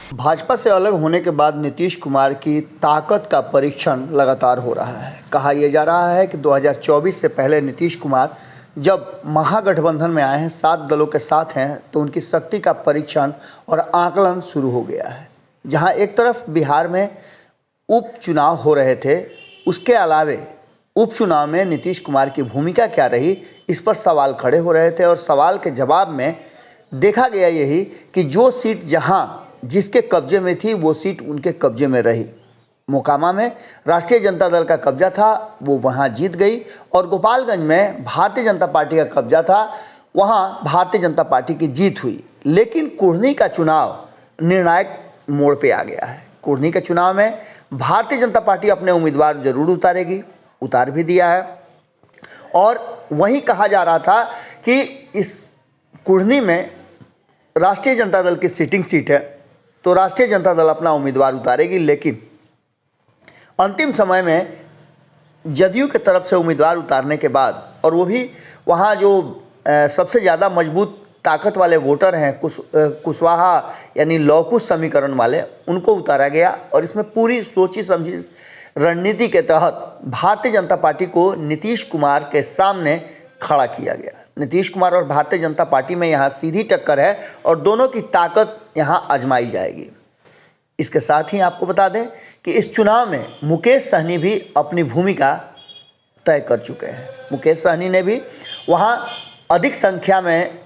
भाजपा से अलग होने के बाद नीतीश कुमार की ताकत का परीक्षण लगातार हो रहा है। कहा यह जा रहा है कि 2024 से पहले नीतीश कुमार जब महागठबंधन में आए हैं, 7 दलों के साथ हैं, तो उनकी शक्ति का परीक्षण और आकलन शुरू हो गया है। जहां एक तरफ बिहार में उपचुनाव हो रहे थे, उसके अलावे उपचुनाव में नीतीश कुमार की भूमिका क्या रही, इस पर सवाल खड़े हो रहे थे। और सवाल के जवाब में देखा गया यही कि जो सीट जहां जिसके कब्जे में थी, वो सीट उनके कब्जे में रही। मोकामा में राष्ट्रीय जनता दल का कब्जा था, वो वहां जीत गई। और गोपालगंज में भारतीय जनता पार्टी का कब्जा था, वहां भारतीय जनता पार्टी की जीत हुई। लेकिन कुढ़नी का चुनाव निर्णायक मोड़ पे आ गया है। कुढ़नी के चुनाव में भारतीय जनता पार्टी अपने उम्मीदवार जरूर उतारेगी, उतार भी दिया है। और वहीं कहा जा रहा था कि इस कुढ़नी में राष्ट्रीय जनता दल की सिटिंग सीट है, तो राष्ट्रीय जनता दल अपना उम्मीदवार उतारेगी। लेकिन अंतिम समय में जदयू की तरफ से उम्मीदवार उतारने के बाद, और वो भी वहाँ जो सबसे ज़्यादा मजबूत ताकत वाले वोटर हैं, कुशवाहा यानी लौकुश समीकरण वाले, उनको उतारा गया। और इसमें पूरी सोची समझी रणनीति के तहत भारतीय जनता पार्टी को नीतीश कुमार के सामने खड़ा किया गया। नीतीश कुमार और भारतीय जनता पार्टी में यहाँ सीधी टक्कर है और दोनों की ताकत यहाँ आजमाई जाएगी। इसके साथ ही आपको बता दें कि इस चुनाव में मुकेश सहनी भी अपनी भूमिका तय कर चुके हैं। मुकेश सहनी ने भी वहाँ अधिक संख्या में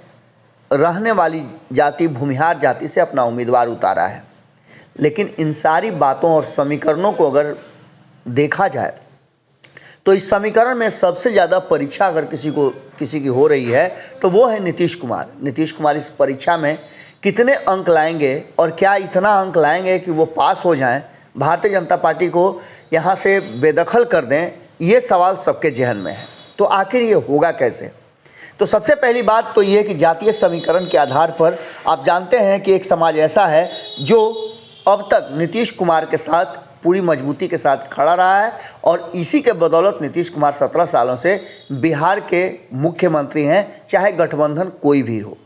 रहने वाली जाति भूमिहार जाति से अपना उम्मीदवार उतारा है। लेकिन इन सारी बातों और समीकरणों को अगर देखा जाए तो इस समीकरण में सबसे ज़्यादा परीक्षा अगर किसी की हो रही है तो वो है नीतीश कुमार। नीतीश कुमार इस परीक्षा में कितने अंक लाएंगे और क्या इतना अंक लाएंगे कि वो पास हो जाएं, भारतीय जनता पार्टी को यहाँ से बेदखल कर दें, ये सवाल सबके जहन में है। तो आखिर ये होगा कैसे? तो सबसे पहली बात तो ये कि जातीय समीकरण के आधार पर आप जानते हैं कि एक समाज ऐसा है जो अब तक नीतीश कुमार के साथ पूरी मजबूती के साथ खड़ा रहा है और इसी के बदौलत नीतीश कुमार 17 सालों से बिहार के मुख्यमंत्री हैं, चाहे गठबंधन कोई भी हो।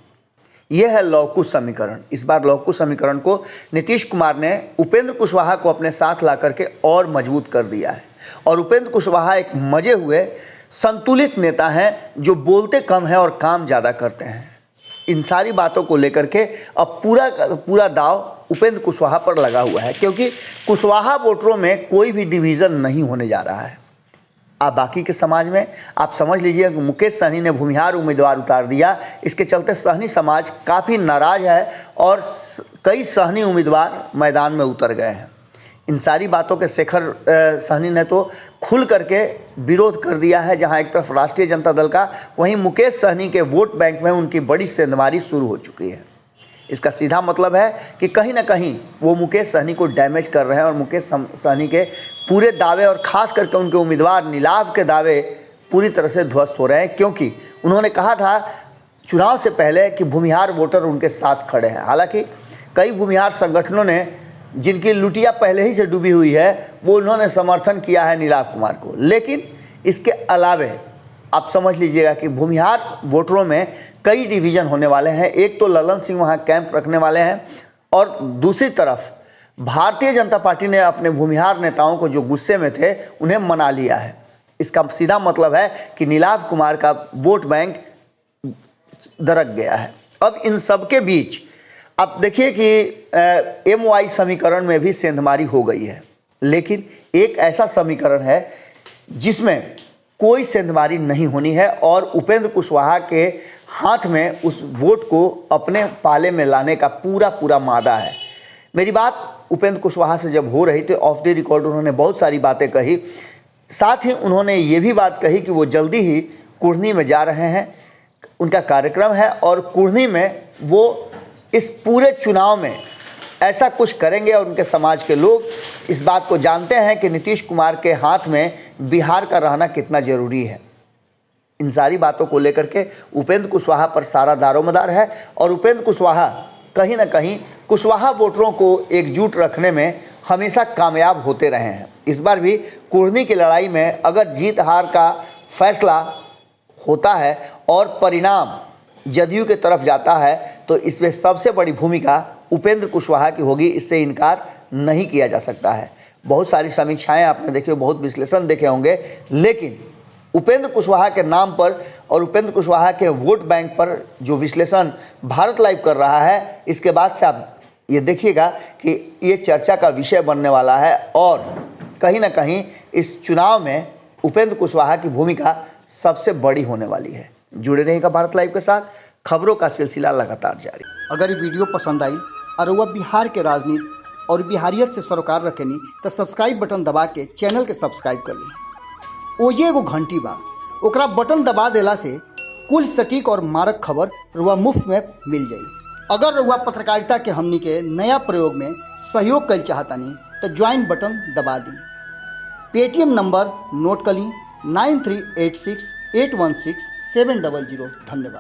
यह है लौकुश समीकरण। इस बार लौकुश समीकरण को नीतीश कुमार ने उपेंद्र कुशवाहा को अपने साथ ला करके और मजबूत कर दिया है। और उपेंद्र कुशवाहा एक मजे हुए संतुलित नेता हैं जो बोलते कम हैं और काम ज़्यादा करते हैं। इन सारी बातों को लेकर के अब पूरा दाव उपेंद्र कुशवाहा पर लगा हुआ है, क्योंकि कुशवाहा वोटरों में कोई भी डिवीज़न नहीं होने जा रहा है। अब बाकी के समाज में आप समझ लीजिए कि मुकेश सहनी ने भूमिहार उम्मीदवार उतार दिया। इसके चलते सहनी समाज काफ़ी नाराज़ है और कई सहनी उम्मीदवार मैदान में उतर गए हैं। इन सारी बातों के शेखर सहनी ने तो खुल करके विरोध कर दिया है। जहां एक तरफ राष्ट्रीय जनता दल का, वहीं मुकेश सहनी के वोट बैंक में उनकी बड़ी सेंधमारी शुरू हो चुकी है। इसका सीधा मतलब है कि कहीं ना कहीं वो मुकेश सहनी को डैमेज कर रहे हैं और मुकेश सहनी के पूरे दावे और ख़ास करके उनके उम्मीदवार नीलाव के दावे पूरी तरह से ध्वस्त हो रहे हैं, क्योंकि उन्होंने कहा था चुनाव से पहले कि भूमिहार वोटर उनके साथ खड़े हैं। हालांकि कई भूमिहार संगठनों ने, जिनकी लुटिया पहले ही से डूबी हुई है, वो उन्होंने समर्थन किया है नीलाव कुमार को। लेकिन इसके अलावे आप समझ लीजिएगा कि भूमिहार वोटरों में कई डिवीज़न होने वाले हैं। एक तो ललन सिंह वहाँ कैंप रखने वाले हैं और दूसरी तरफ भारतीय जनता पार्टी ने अपने भूमिहार नेताओं को जो गुस्से में थे उन्हें मना लिया है। इसका सीधा मतलब है कि नीलाव कुमार का वोट बैंक दरक गया है। अब इन सब के बीच अब देखिए कि MY समीकरण में भी सेंधमारी हो गई है। लेकिन एक ऐसा समीकरण है जिसमें कोई सेंधमारी नहीं होनी है और उपेंद्र कुशवाहा के हाथ में उस वोट को अपने पाले में लाने का पूरा मादा है। मेरी बात उपेंद्र कुशवाहा से जब हो रही थी, ऑफ द रिकॉर्ड उन्होंने बहुत सारी बातें कही। साथ ही उन्होंने ये भी बात कही कि वो जल्दी ही कुढ़नी में जा रहे हैं, उनका कार्यक्रम है और कुढ़नी में वो इस पूरे चुनाव में ऐसा कुछ करेंगे। और उनके समाज के लोग इस बात को जानते हैं कि नीतीश कुमार के हाथ में बिहार का रहना कितना ज़रूरी है। इन सारी बातों को लेकर के उपेंद्र कुशवाहा पर सारा दारोमदार है और उपेंद्र कुशवाहा कहीं ना कहीं कुशवाहा वोटरों को एकजुट रखने में हमेशा कामयाब होते रहे हैं। इस बार भी कुढ़नी की लड़ाई में अगर जीत हार का फैसला होता है और परिणाम जदयू के तरफ जाता है तो इसमें सबसे बड़ी भूमिका उपेंद्र कुशवाहा की होगी, इससे इनकार नहीं किया जा सकता है। बहुत सारी समीक्षाएं आपने देखी, बहुत विश्लेषण देखे होंगे, लेकिन उपेंद्र कुशवाहा के नाम पर और उपेंद्र कुशवाहा के वोट बैंक पर जो विश्लेषण भारत लाइव कर रहा है, इसके बाद से आप ये देखिएगा कि ये चर्चा का विषय बनने वाला है और कहीं ना कहीं इस चुनाव में उपेंद्र कुशवाहा की भूमिका सबसे बड़ी होने वाली है। जुड़े रहेगा भारत लाइव के साथ, खबरों का सिलसिला लगातार जारी। अगर ये वीडियो पसंद आई और वह बिहार के राजनीति और बिहारियत से सरोकार रखेनी तो सब्सक्राइब बटन दबा के चैनल के सब्सक्राइब कर ली। ओजे एगो घंटी बा, ओकरा बटन दबा देला से कुल सटीक और मारक खबर रुआ मुफ्त में मिल जाई। अगर रुआ पत्रकारिता के हमनी के नया प्रयोग में सहयोग कर चाहतानी तो ज्वाइन बटन दबा दी। पेटीएम नंबर नोट कर ली 9386816700। धन्यवाद।